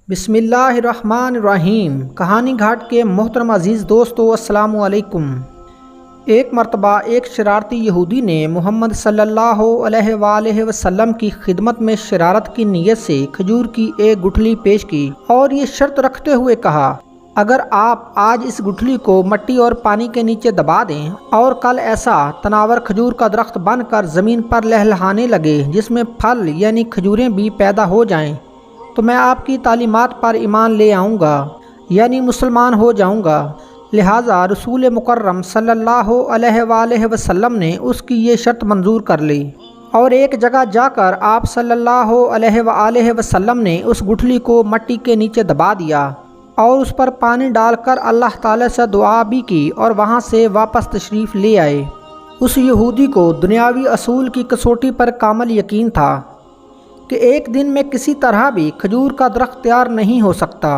बिस्मिल्लाहिर्रहमानिर्रहीम। कहानी घाट के मोहतरम अज़ीज़ दोस्तों, अस्सलामु अलैकुम। एक मरतबा एक शरारती यहूदी ने मोहम्मद सल्लल्लाहु अलैहि वसल्लम की खिदमत में शरारत की नीयत से खजूर की एक गुठली पेश की और ये शर्त रखते हुए कहा, अगर आप आज इस गुठली को मिट्टी और पानी के नीचे दबा दें और कल ऐसा तनावर खजूर का दरख्त बनकर ज़मीन पर लहलहाने लगे जिसमें फल यानी खजूरें भी पैदा हो जाएं, तो मैं आपकी तालीमात पर ईमान ले आऊँगा यानी मुसलमान हो जाऊँगा। लिहाजा रसूल मुकर्रम सल्लल्लाहु अलैहि वसल्लम ने उसकी ये शर्त मंजूर कर ली और एक जगह जाकर आप सल्लल्लाहु अलैहि वसल्लम ने उस गुठली को मिट्टी के नीचे दबा दिया और उस पर पानी डालकर अल्लाह ताला से दुआ भी की और वहाँ से वापस तशरीफ़ ले आए। उस यहूदी को दुनियावी असूल की कसौटी पर कामिल यकीन था कि एक दिन में किसी तरह भी खजूर का दरख्त तैयार नहीं हो सकता।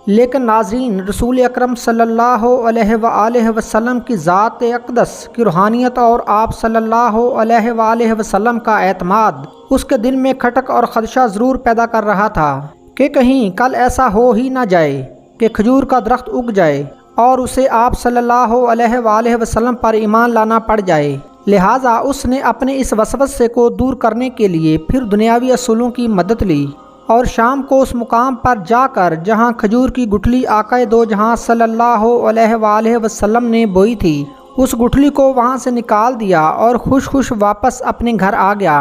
लेकिन नाज़रीन, रसूल अकरम सल्लल्लाहु अलैहि वसल्लम की ज़ात अक़दस की रूहानियत और आप सल्लल्लाहु अलैहि वसल्लम का एतमाद उसके दिल में खटक और ख़दशा ज़रूर पैदा कर रहा था कि कहीं कल ऐसा हो ही ना जाए कि खजूर का दरख्त उग जाए और उसे आप सल्लल्लाहु अलैहि वसल्लम पर ईमान लाना पड़ जाए। लिहाजा उसने अपने इस वसवसे को दूर करने के लिए फिर दुनियावी असूलों की मदद ली और शाम को उस मुकाम पर जाकर जहां खजूर की गुठली आक़ाए दो जहां सल्लल्लाहु अलैहि वसल्लम ने बोई थी, उस गुठली को वहां से निकाल दिया और खुश खुश वापस अपने घर आ गया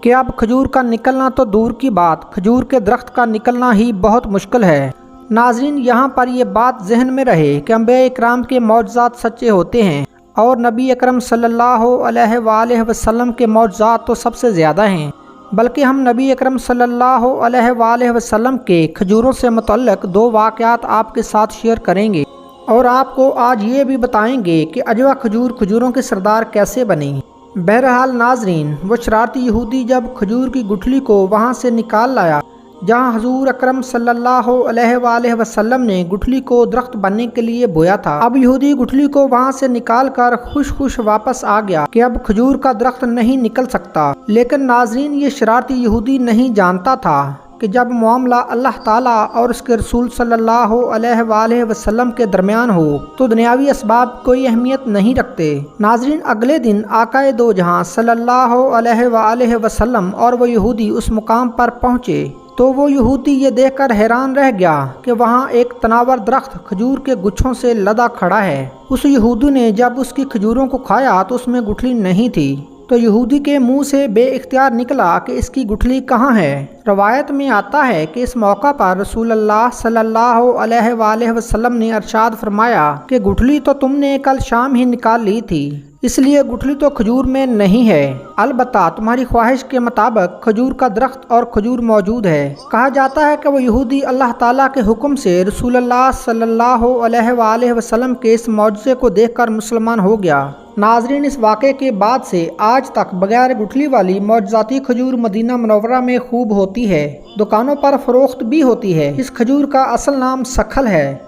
कि अब खजूर का निकलना तो दूर की बात, खजूर के दरख्त का निकलना ही बहुत मुश्किल है। नाज़रीन, यहाँ पर यह बात जहन में रहे कि अंबिया इकराम के मौजज़ात सच्चे होते हैं और नबी अकरम सल्लल्लाहु अलैहि वसल्लम के मौजज़ात तो सबसे ज़्यादा हैं। बल्कि हम नबी अकरम सल्लल्लाहु अलैहि वसल्लम के खजूरों से मुतल्लिक़ दो वाक़यात आपके साथ शेयर करेंगे और आपको आज ये भी बताएंगे कि अजवा खजूर खजूरों के सरदार कैसे बनी। बहरहाल नाज़रीन, वो शरारती यहूदी जब खजूर की गुठली को वहाँ से निकाल लाया जहाँ हजूर अकरम सल्लल्लाहु अलैहि वसल्लम ने गुठली को दरख्त बनने के लिए बोया था, अब यहूदी गुठली को वहाँ से निकाल कर खुश खुश वापस आ गया कि अब खजूर का दरख्त नहीं निकल सकता। लेकिन नाज़रीन, ये शरारती यहूदी नहीं जानता था कि जब मामला अल्लाह ताला और उसके रसूल सल्लल्लाहु अलैहि वसल्लम के दरमियान हो तो दुनियावी असबाब कोई अहमियत नहीं रखते। नाज़रीन, अगले दिन आक़ाए दो जहां सल्लल्लाहु अलैहि वसल्लम और वो यहूदी उस मुकाम पर पहुँचे तो वो यहूदी ये देखकर हैरान रह गया कि वहाँ एक तनावर दरख्त खजूर के गुच्छों से लदा खड़ा है। उस यहूदी ने जब उसकी खजूरों को खाया तो उसमें गुठली नहीं थी, तो यहूदी के मुंह से बेइख्तियार निकला कि इसकी गुठली कहाँ है। रवायत में आता है कि इस मौका पर रसूलुल्लाह सल्लल्लाहु अलैहि वसल्लम ने इरशाद फरमाया कि गुठली तो तुमने कल शाम ही निकाल ली थी, इसलिए गुठली तो खजूर में नहीं है। अलबत्ता तुम्हारी ख्वाहिश के मुताबिक खजूर का दरख्त और खजूर मौजूद है। कहा जाता है कि वो यहूदी अल्लाह ताला के हुक्म से रसूलुल्लाह सल्लल्लाहु अलैहि वसल्लम के इस मौजज़े को देखकर मुसलमान हो गया। नाज़रीन, इस वाक़े के बाद से आज तक बगैर गुठली वाली मौजज़ाती खजूर मदीना मुनव्वरा में खूब होती है, दुकानों पर फ़रोख्त भी होती है। इस खजूर का असल नाम सखल है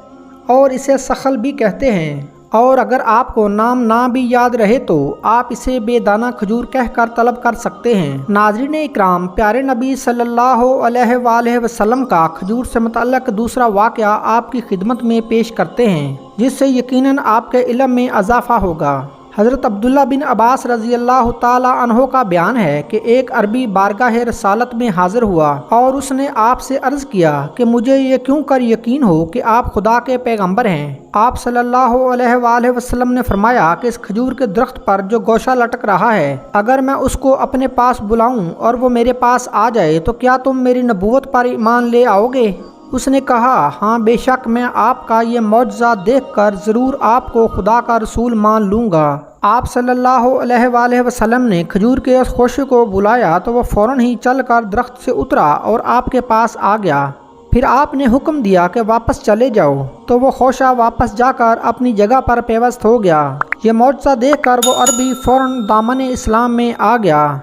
और इसे सखल भी कहते हैं, और अगर आपको नाम ना भी याद रहे तो आप इसे बेदाना खजूर कहकर तलब कर सकते हैं। नाज़रीन इकराम, प्यारे नबी सल्लल्लाहु अलैहि वसल्लम का खजूर से मुतल्लिक़ दूसरा वाक़या आपकी खिदमत में पेश करते हैं जिससे यकीनन आपके इल्म में इजाफ़ा होगा। हज़रत अब्दुल्ला बिन अब्बास रज़ी अल्लाह ताला अन्हो का बयान है कि एक अरबी बारगाह रसालत में हाजिर हुआ और उसने आपसे अर्ज़ किया कि मुझे ये क्यों कर यकीन हो कि आप खुदा के पैगंबर हैं। आप सल्लल्लाहु अलैहि वसल्लम ने फरमाया कि इस खजूर के दरख्त पर जो गोशा लटक रहा है, अगर मैं उसको अपने पास बुलाऊं और वो मेरे पास आ जाए तो क्या तुम मेरी नबूवत पर ईमान ले आओगे? उसने कहा, हाँ बेशक, मैं आपका ये मौजज़ा देखकर ज़रूर आपको खुदा का रसूल मान लूँगा। आप सल्लल्लाहु अलैहि वसल्लम ने खजूर के उस खोशे को बुलाया तो वह फ़ौरन ही चलकर दरख्त से उतरा और आपके पास आ गया। फिर आपने हुक्म दिया कि वापस चले जाओ, तो वो खोशा वापस जाकर अपनी जगह पर पेवस्त हो गया। ये मौजज़ा देखकर वो अरबी फ़ौरन दामन इस्लाम में आ गया।